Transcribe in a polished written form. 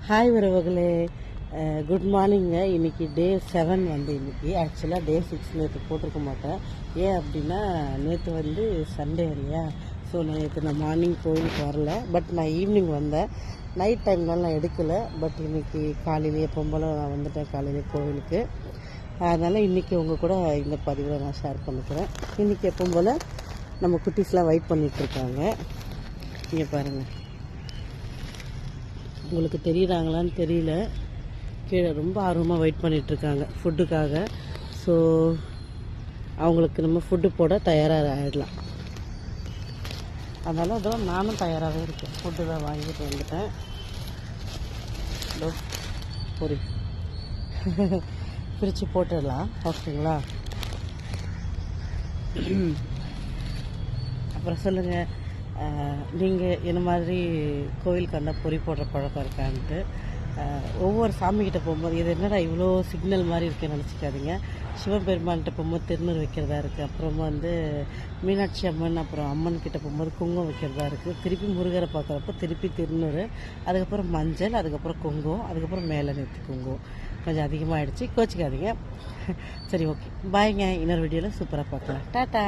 Hi உறவுகளே, good மார்னிங்க. இன்றைக்கி டே 7 வந்து இன்றைக்கி ஆக்சுவலாக டே 6 நேற்று போட்டிருக்க மாட்டேன். ஏன் அப்படின்னா நேற்று வந்து சண்டே இல்லையா. ஸோ நேற்று நான் மார்னிங் கோயிலுக்கு வரல. பட் நான் ஈவினிங் வந்தேன். நைட் டைம்லாம் நான் எடுக்கலை. பட் இன்றைக்கி காலையிலேயே போல் நான் வந்துட்டேன் காலையிலே கோவிலுக்கு. அதனால் இன்றைக்கி உங்கள் கூட இந்த பதிவில் நான் ஷேர் பண்ணிக்கிறேன். இன்றைக்கி எப்பவும் போல் நம்ம குட்டீஸ்லாம் வெயிட் பண்ணிகிட்ருக்காங்க. இங்கே பாருங்கள், உங்களுக்கு தெரியுறாங்களான்னு தெரியல. கீழே ரொம்ப ஆர்வமாக வெயிட் பண்ணிகிட்ருக்காங்க ஃபுட்டுக்காக. ஸோ அவங்களுக்கு நம்ம ஃபுட்டு போட தயாராக ஆகிடலாம். அதனால் அதெல்லாம் நானும் தயாராகவே இருக்கேன். ஃபுட்டு தான் வாங்கிட்டு வந்துட்டேன். பொரி பிரித்து போட்டுடலாம், ஓகேங்களா? அப்புறம் சொல்லுங்கள், நீங்கள் என்ன மாதிரி கோயிலுக்கு வந்தால் பொறி போடுற பழக்கம் இருக்கான்ட்டு. ஒவ்வொரு சாமிக்கிட்ட போகும்போது இது என்னடா இவ்வளோ சிக்னல் மாதிரி இருக்குன்னு நினச்சிக்காதீங்க. சிவபெருமான்கிட்ட போகும்போது திருநூறு வைக்கிறதா இருக்குது. அப்புறமா வந்து மீனாட்சி அம்மன், அப்புறம் அம்மன் கிட்ட போகும்போது குங்குமம் வைக்கிறதா இருக்குது. திருப்பி முருகரை பார்க்குறப்போ திருப்பி திருநூறு, அதுக்கப்புறம் மஞ்சள், அதுக்கப்புறம் குங்குமம், அதுக்கப்புறம் மேலே நெத்தி குங்குமம். கொஞ்சம் அதிகமாகிடுச்சு, கோச்சிக்காதீங்க. சரி, ஓகே, பாய்ங்க. இன்னொரு வீடியோவில் சூப்பராக பார்க்கலாம். டாட்டா.